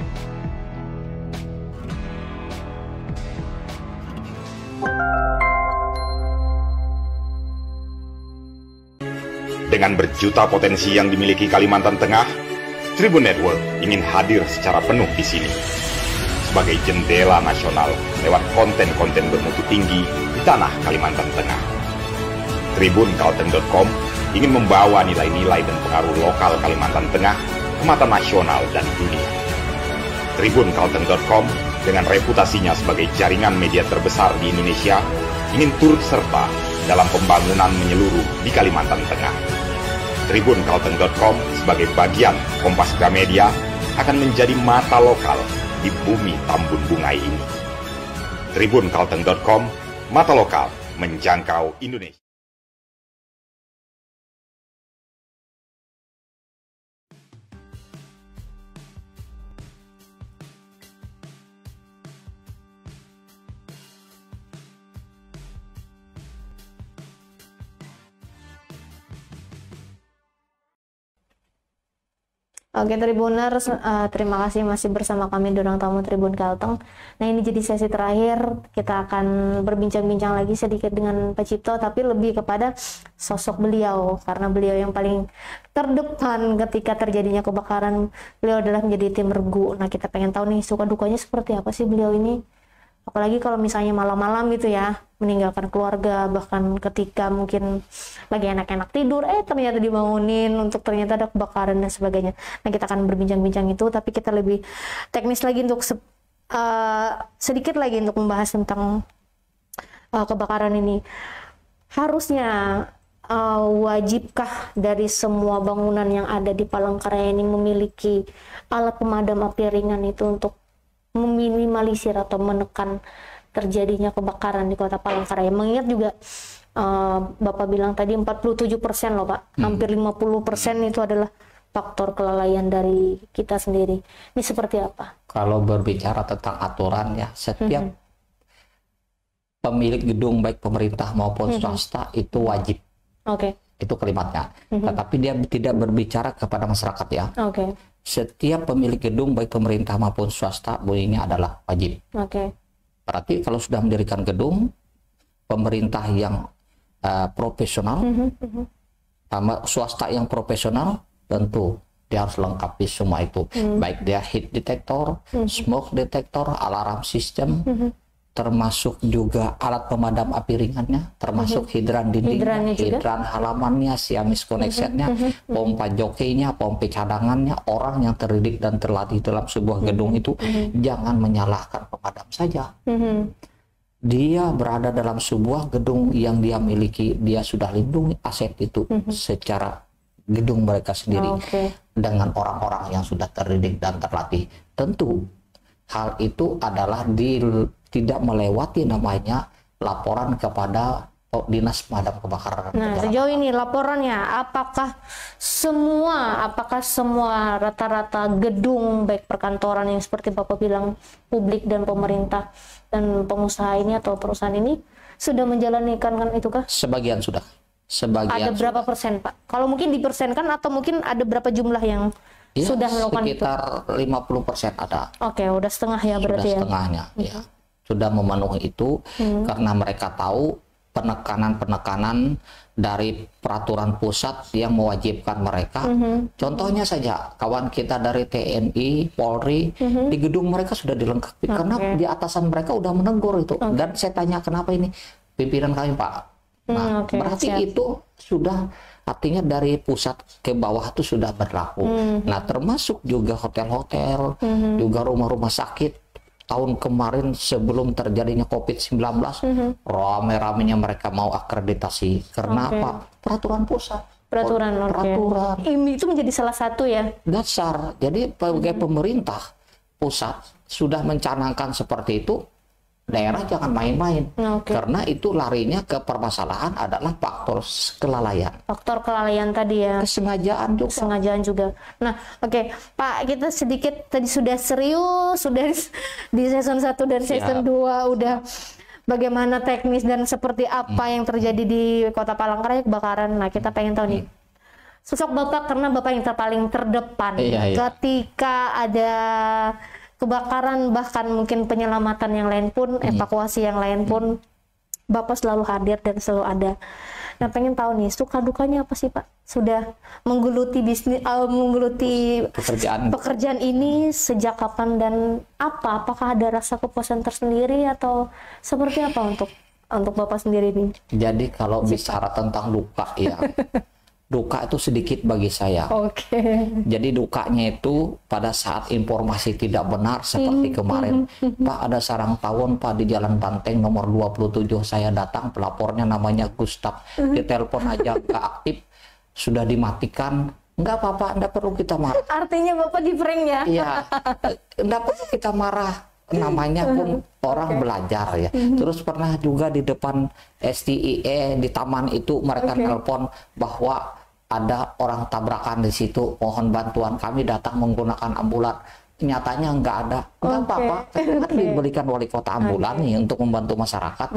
Dengan berjuta potensi yang dimiliki Kalimantan Tengah, Tribun Network ingin hadir secara penuh di sini. Sebagai jendela nasional lewat konten-konten bermutu tinggi di tanah Kalimantan Tengah. Tribunkalteng.com ingin membawa nilai-nilai dan pengaruh lokal Kalimantan Tengah ke mata nasional dan dunia. Tribunkalteng.com dengan reputasinya sebagai jaringan media terbesar di Indonesia ingin turut serta dalam pembangunan menyeluruh di Kalimantan Tengah. Tribunkalteng.com sebagai bagian Kompas Gramedia akan menjadi mata lokal di bumi Tambun Bungai ini. Tribunkalteng.com, mata lokal menjangkau Indonesia. Oke Tribuners, terima kasih masih bersama kami di Ruang Tamu Tribun Kalteng. Nah ini jadi sesi terakhir, kita akan berbincang-bincang lagi sedikit dengan Pak Cipto, tapi lebih kepada sosok beliau, karena beliau yang paling terdepan ketika terjadinya kebakaran. Beliau adalah menjadi tim regu. Nah kita pengen tahu nih suka dukanya seperti apa sih beliau ini, apalagi kalau misalnya malam-malam gitu ya, meninggalkan keluarga, bahkan ketika mungkin lagi enak-enak tidur, ternyata dibangunin untuk ternyata ada kebakaran dan sebagainya. Nah kita akan berbincang-bincang itu, tapi kita lebih teknis lagi untuk sedikit lagi untuk membahas tentang kebakaran ini. Harusnya wajibkah dari semua bangunan yang ada di Palangkaraya ini memiliki alat pemadam api ringan itu untuk meminimalisir atau menekan terjadinya kebakaran di Kota Palangkaraya? Mengingat juga Bapak bilang tadi 47% loh Pak, hampir 50% itu adalah faktor kelalaian dari kita sendiri. Ini seperti apa? Kalau berbicara tentang aturan ya, setiap pemilik gedung baik pemerintah maupun swasta itu wajib. Itu kalimatnya. Tetapi dia tidak berbicara kepada masyarakat ya. Setiap pemilik gedung baik pemerintah maupun swasta bunyinya adalah wajib. Berarti kalau sudah mendirikan gedung, pemerintah yang profesional, sama swasta yang profesional, tentu dia harus lengkapi semua itu. Baik dia heat detector, smoke detector, alarm system, termasuk juga alat pemadam api ringannya, termasuk hidran dindingnya, hidran halamannya, Siamis connectionnya, pompa jokainya, pompa cadangannya. Orang yang terdidik dan terlatih dalam sebuah gedung itu jangan menyalahkan pemadam saja. Dia berada dalam sebuah gedung yang dia miliki, dia sudah lindungi aset itu secara gedung mereka sendiri dengan orang-orang yang sudah terdidik dan terlatih. Tentu hal itu adalah tidak melewati namanya laporan kepada Dinas Pemadam Kebakaran. Nah, sejauh ini laporannya apakah semua rata-rata gedung baik perkantoran yang seperti Bapak bilang publik dan pemerintah dan pengusaha ini atau perusahaan ini sudah menjalankan itu kah? Sebagian sudah. Sebagian ada berapa persen, Pak? Kalau mungkin dipersenkan atau mungkin ada berapa jumlah yang sudah melakukan sekitar itu? 50% ada. Oke, udah setengah ya berarti ya. Sudah setengahnya, ya. Sudah memenuhi itu karena mereka tahu penekanan dari peraturan pusat yang mewajibkan mereka. Contohnya saja kawan kita dari TNI, Polri, di gedung mereka sudah dilengkapi karena di atasan mereka udah menegur itu. Dan saya tanya kenapa ini pimpinan kami, Pak. Nah, berarti itu sudah artinya dari pusat ke bawah itu sudah berlaku. Nah, termasuk juga hotel-hotel, juga rumah-rumah sakit. Tahun kemarin sebelum terjadinya COVID-19, rame-ramenya mereka mau akreditasi. Karena apa? Peraturan pusat. Peraturan. Ini itu menjadi salah satu ya? Dasar. Jadi sebagai pemerintah pusat sudah mencanangkan seperti itu, daerah jangan main-main. Karena itu larinya ke permasalahan adalah faktor kelalaian. Faktor kelalaian tadi ya. Kesengajaan juga. Nah, Pak, kita sedikit tadi sudah serius, sudah di season 1 dan season 2 udah bagaimana teknis dan seperti apa yang terjadi di Kota Palangkaraya kebakaran. Nah, kita pengen tahu nih. Sosok Bapak karena Bapak yang paling terdepan ketika ada kebakaran, bahkan mungkin penyelamatan yang lain pun, evakuasi yang lain pun, Bapak selalu hadir dan selalu ada. Nah, pengen tahu nih, suka dukanya apa sih, Pak? Sudah menggeluti pekerjaan ini sejak kapan dan apa? Apakah ada rasa kepuasan tersendiri atau seperti apa untuk Bapak sendiri nih? Jadi kalau bicara tentang duka ya, duka itu sedikit bagi saya. Jadi dukanya itu pada saat informasi tidak benar seperti kemarin. Pak, ada sarang tawon Pak di Jalan Banteng nomor 27. Saya datang, pelapornya namanya Gustaf. Ditelepon aja nggak aktif, sudah dimatikan. Nggak apa-apa, nggak perlu kita marah. Artinya Bapak di prank ya? Iya, nggak perlu kita marah. Namanya pun orang belajar ya. Terus pernah juga di depan STIE di taman itu mereka telepon bahwa ada orang tabrakan di situ, mohon bantuan, kami datang menggunakan ambulan. Nyatanya nggak ada. Nggak apa-apa, kan diberikan wali kota ambulan nih untuk membantu masyarakat.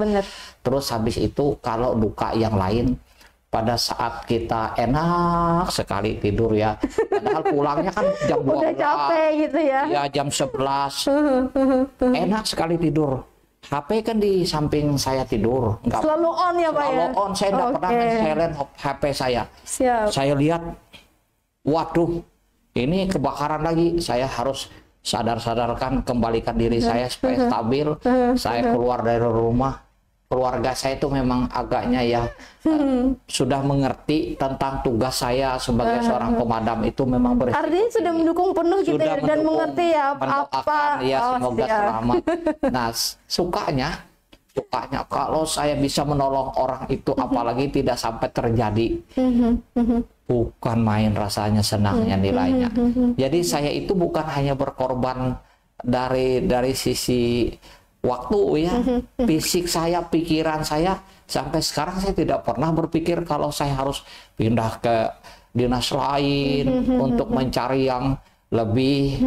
Terus habis itu kalau duka yang lain, pada saat kita enak sekali tidur ya, padahal pulangnya kan jam 12, udah capek gitu ya, jam 11, enak sekali tidur. HP kan di samping saya tidur, nggak selalu on ya Pak ya? Selalu on, saya nggak pernah silent HP saya. Saya lihat, waduh, ini kebakaran lagi, saya harus sadarkan, kembalikan diri saya supaya stabil. Saya keluar dari rumah. Keluarga saya itu memang agaknya ya sudah mengerti tentang tugas saya sebagai seorang pemadam itu memang berisiko. Artinya sudah mendukung penuh gitu ya, dan mengerti ya apa. Ya semoga selamat. Nah, sukanya kalau saya bisa menolong orang itu, apalagi tidak sampai terjadi, bukan main rasanya senangnya nilainya. Jadi saya itu bukan hanya berkorban dari sisi waktu ya, fisik saya, pikiran saya, sampai sekarang saya tidak pernah berpikir kalau saya harus pindah ke dinas lain untuk mencari yang lebih.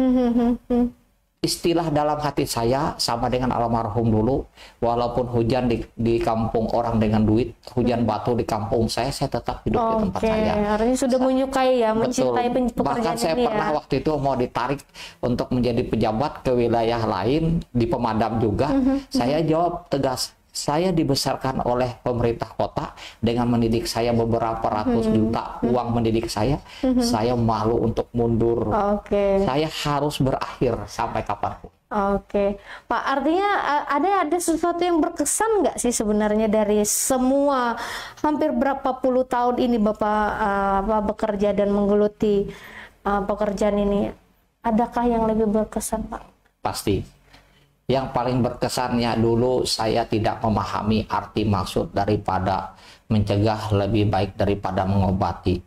Istilah dalam hati saya sama dengan almarhum dulu, walaupun hujan di kampung orang dengan duit, hujan batu di kampung saya tetap hidup di tempat saya. Artinya sudah menyukai ya, mencintai pekerjaan. Bahkan saya pernah waktu itu mau ditarik untuk menjadi pejabat ke wilayah lain di pemadam juga. Saya jawab tegas, Saya dibesarkan oleh pemerintah kota dengan mendidik saya beberapa ratus juta uang mendidik saya. Saya malu untuk mundur. Saya harus berakhir sampai kapanpun. Pak, artinya ada sesuatu yang berkesan nggak sih sebenarnya dari semua hampir berapa puluh tahun ini Bapak bekerja dan menggeluti pekerjaan ini? Adakah yang lebih berkesan, Pak? Pasti. Yang paling berkesannya dulu saya tidak memahami arti maksud daripada mencegah lebih baik daripada mengobati.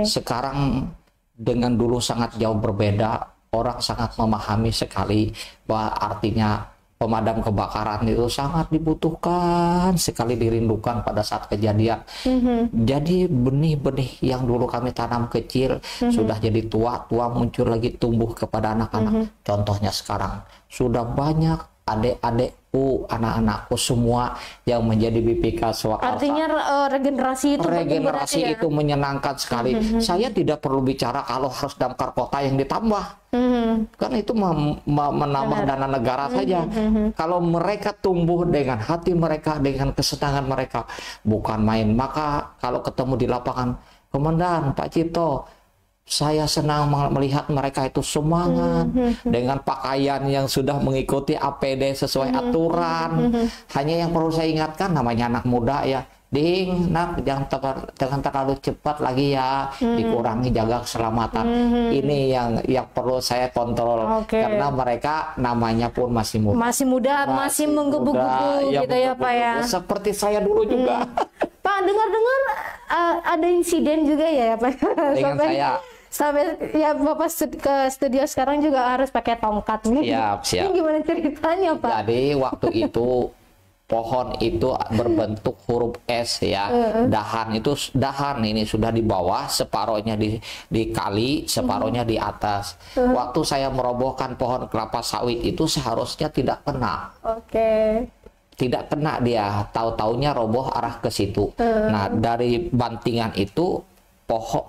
Sekarang dengan dulu sangat jauh berbeda. Orang sangat memahami sekali bahwa artinya pemadam kebakaran itu sangat dibutuhkan sekali, dirindukan pada saat kejadian. Jadi benih-benih yang dulu kami tanam kecil sudah jadi tua muncul lagi tumbuh kepada anak-anak. Contohnya sekarang sudah banyak adik-adikku, anak-anakku semua yang menjadi BPK Swakarsa. Artinya regenerasi itu menyenangkan sekali. Saya tidak perlu bicara kalau harus damkar kota yang ditambah. Kan itu menambah dana negara saja. Kalau mereka tumbuh dengan hati mereka, dengan kesenangan mereka, bukan main. Maka kalau ketemu di lapangan, Komandan, Pak Cipto, saya senang melihat mereka itu semangat dengan pakaian yang sudah mengikuti APD sesuai aturan. Hanya yang perlu saya ingatkan, namanya anak muda ya, nak jangan terlalu cepat lagi ya, dikurangi, jaga keselamatan. Ini yang perlu saya kontrol karena mereka namanya pun masih muda, masih menggebu-gebu gitu ya Pak ya. Seperti saya dulu juga. Pak, dengar-dengar ada insiden juga ya Pak dengan saya. Sampai ya Bapak ke studio sekarang juga harus pakai tongkat nih. Siap. Ini gimana ceritanya Pak? Jadi waktu itu pohon itu berbentuk huruf S ya. Dahan ini sudah di bawah, separohnya di kali, separohnya di atas. Waktu saya merobohkan pohon kelapa sawit itu seharusnya tidak kena. Tidak kena dia, tahu-taunya roboh arah ke situ. Nah, dari bantingan itu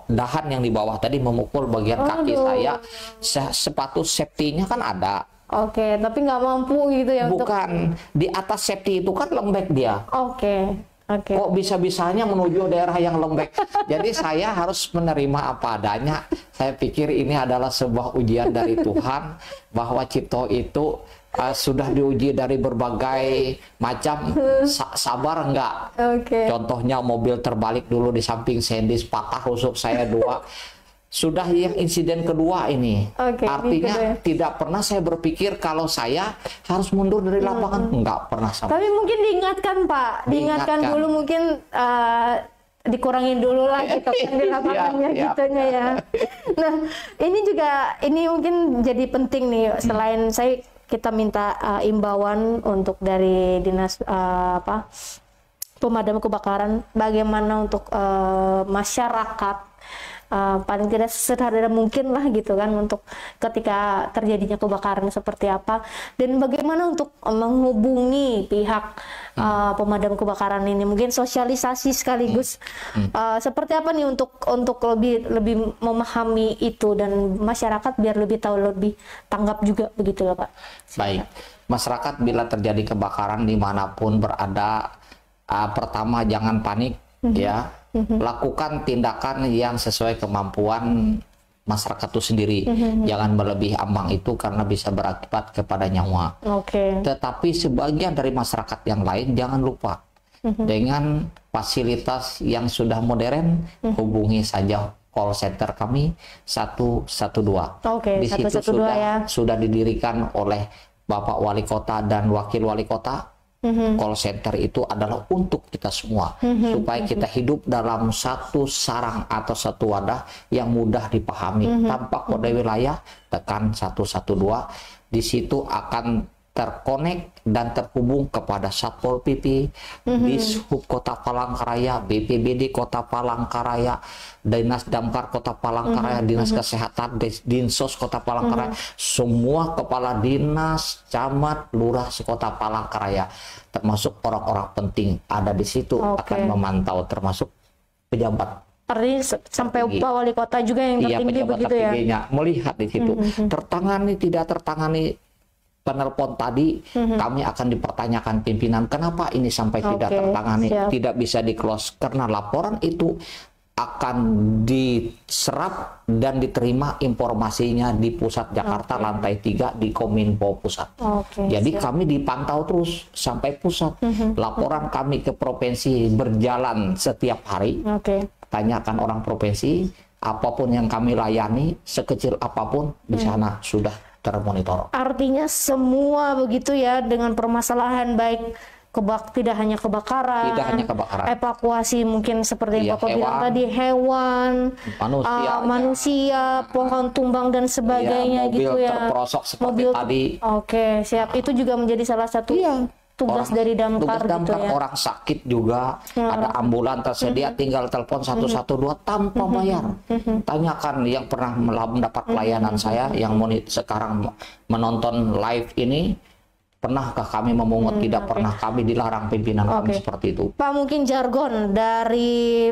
dahan yang di bawah tadi memukul bagian kaki saya. Sepatu safety-nya kan ada. Tapi nggak mampu gitu ya? Bukan, di atas safety itu kan lembek dia. Kok bisa-bisanya menuju daerah yang lembek? Jadi saya harus menerima apa adanya. Saya pikir ini adalah sebuah ujian dari Tuhan, bahwa Cipto itu sudah diuji dari berbagai macam, sabar enggak? Contohnya mobil terbalik dulu di samping Sendis, patah rusuk saya 2. Sudah yang insiden kedua ini, artinya tidak pernah saya berpikir kalau saya harus mundur dari lapangan, enggak pernah sama. Tapi mungkin diingatkan Pak, diingatkan dulu mungkin dikurangin dulu lah gitu kan di lapangannya gitunya ya. Nah ini mungkin jadi penting nih, selain kita minta imbauan untuk dari dinas pemadam kebakaran, bagaimana untuk masyarakat paling tidak sesederhana mungkin lah gitu kan, untuk ketika terjadinya kebakaran seperti apa, dan bagaimana untuk menghubungi pihak pemadam kebakaran ini, mungkin sosialisasi sekaligus seperti apa nih untuk lebih memahami itu, dan masyarakat biar lebih tahu, lebih tanggap juga begitu lah Pak. Baik, masyarakat bila terjadi kebakaran dimanapun berada, pertama jangan panik ya. Lakukan tindakan yang sesuai kemampuan masyarakat itu sendiri. Jangan berlebih ambang itu karena bisa berakibat kepada nyawa. Tetapi sebagian dari masyarakat yang lain jangan lupa dengan fasilitas yang sudah modern, hubungi saja call center kami 112. Di situ sudah didirikan oleh Bapak Wali Kota dan Wakil Wali Kota. Call center itu adalah untuk kita semua, supaya kita hidup dalam satu sarang atau satu wadah yang mudah dipahami. Tanpa kode wilayah, tekan 112. Di situ akan terkonek dan terhubung kepada Satpol PP, Dishub Kota Palangkaraya, BPBD Kota Palangkaraya, Dinas Damkar Kota Palangkaraya, Dinas Kesehatan, Dinsos Kota Palangkaraya, semua kepala dinas, camat, lurah sekota Palangkaraya, termasuk orang-orang penting ada di situ, akan memantau, termasuk pejabat. Artinya sampai Pak Wali Kota juga yang tertinggi begitu ya? Melihat di situ, tertangani tidak tertangani penelpon tadi, kami akan dipertanyakan pimpinan kenapa ini sampai tidak tertangani, tidak bisa di-close, karena laporan itu akan diserap dan diterima informasinya di pusat Jakarta lantai 3 di Kominfo pusat. Jadi kami dipantau terus sampai pusat. Laporan kami ke provinsi berjalan setiap hari. Tanyakan orang provinsi, apapun yang kami layani, sekecil apapun di sana sudah termonitor. Artinya semua begitu ya, dengan permasalahan baik tidak hanya kebakaran, evakuasi mungkin seperti yang Bapak bilang tadi, hewan, manusia, pohon tumbang dan sebagainya mobil gitu ya. Terperosok seperti tadi. Siap. Itu juga menjadi salah satu tugas dari damkar gitu ya. Orang sakit juga, ada ambulan tersedia, tinggal telepon 112 tanpa bayar. Tanyakan yang pernah mendapat pelayanan saya, yang sekarang menonton live ini, pernahkah kami memungut? Tidak pernah. Kami dilarang pimpinan kami seperti itu. Pak, mungkin jargon dari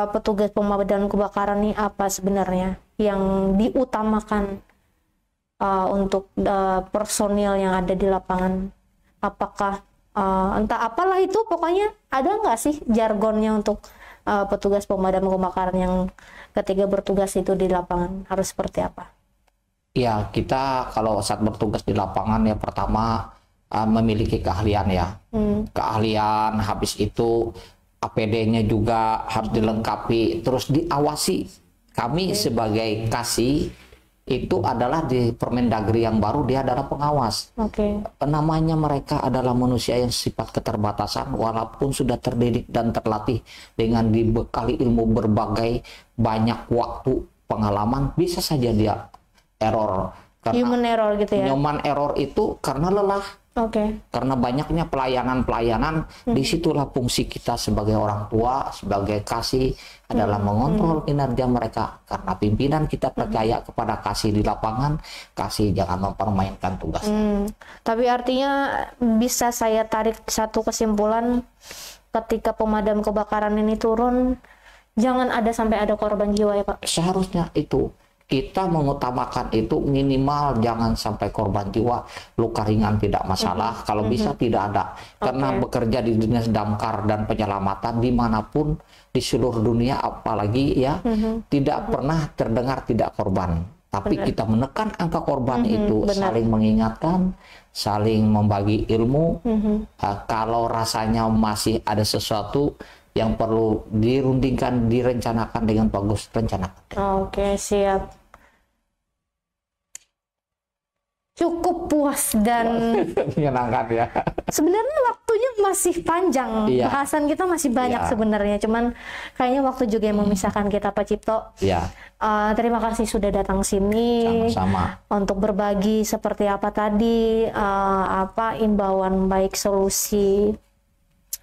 petugas pemadam kebakaran ini apa sebenarnya yang diutamakan untuk personil yang ada di lapangan? Apakah entah apalah itu, pokoknya ada nggak sih jargonnya untuk petugas pemadam kebakaran yang ketika bertugas itu di lapangan harus seperti apa? Ya, kita kalau saat bertugas di lapangan ya pertama memiliki keahlian ya. Keahlian, habis itu APD-nya juga harus dilengkapi, terus diawasi. Kami sebagai kasih itu adalah di Permendagri yang baru, dia adalah pengawas. Namanya mereka adalah manusia yang sifat keterbatasan, walaupun sudah terdidik dan terlatih dengan dibekali ilmu berbagai banyak waktu pengalaman, bisa saja dia error. Karena human error gitu ya. Human error itu karena lelah. Karena banyaknya pelayanan, disitulah fungsi kita sebagai orang tua, sebagai kasih adalah mengontrol kinerja mereka. Karena pimpinan kita percaya kepada kasih di lapangan, kasih jangan mempermainkan tugas. Tapi artinya bisa saya tarik satu kesimpulan, ketika pemadam kebakaran ini turun, jangan ada sampai ada korban jiwa ya Pak? Seharusnya itu. Kita mengutamakan itu minimal jangan sampai korban jiwa, luka ringan tidak masalah, kalau bisa tidak ada. Karena bekerja di dinas damkar dan penyelamatan dimanapun di seluruh dunia, apalagi ya, tidak pernah terdengar tidak korban. Tapi kita menekan angka korban itu, saling mengingatkan, saling membagi ilmu. Kalau rasanya masih ada sesuatu yang perlu dirundingkan, direncanakan dengan bagus, rencanakan. Siap. Cukup puas dan menyenangkan ya. Sebenarnya waktunya masih panjang, bahasan kita masih banyak sebenarnya. Cuman kayaknya waktu juga yang memisahkan kita, Pak Cipto. Terima kasih sudah datang sini. Sama-sama. Untuk berbagi seperti apa tadi, imbauan baik solusi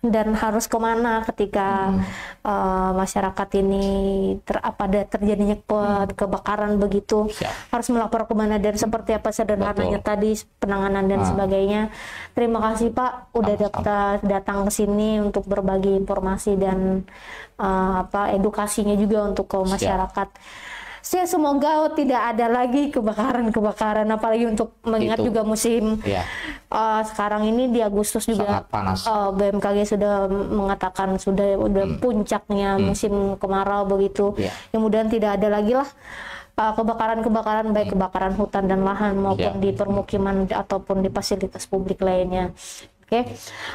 dan harus kemana ketika masyarakat ini terjadinya kebakaran begitu, harus melapor kemana dan seperti apa sederhananya tadi penanganan dan sebagainya. Terima kasih Pak udah datang ke sini untuk berbagi informasi dan edukasinya juga untuk ke masyarakat. Semoga tidak ada lagi kebakaran, apalagi untuk mengingat juga musim sekarang ini di Agustus juga panas. BMKG sudah mengatakan sudah puncaknya musim kemarau begitu. Mudah-mudahan tidak ada lagi lah kebakaran baik kebakaran hutan dan lahan maupun di permukiman ataupun di fasilitas publik lainnya.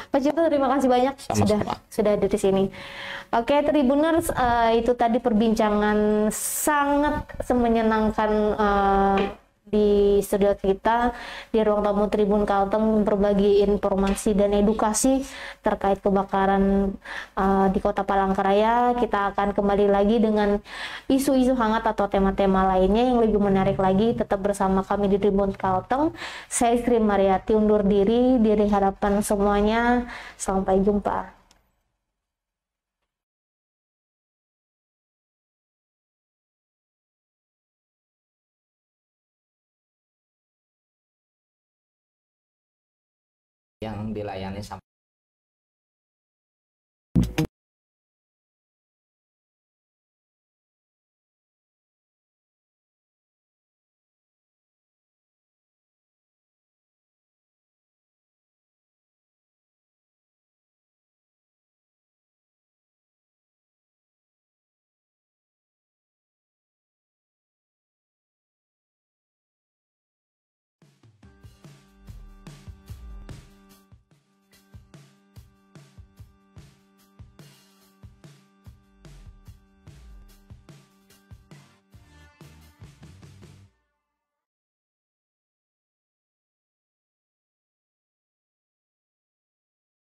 Pak Cipto, terima kasih banyak sudah ada di sini. Tribuners, itu tadi perbincangan sangat menyenangkan di studio kita di ruang tamu Tribun Kalteng, berbagi informasi dan edukasi terkait kebakaran di Kota Palangkaraya. Kita akan kembali lagi dengan isu-isu hangat atau tema-tema lainnya yang lebih menarik lagi. Tetap bersama kami di Tribun Kalteng. Saya Sri Mariati undur diri hadapan semuanya. Sampai jumpa. Yang dilayani sampai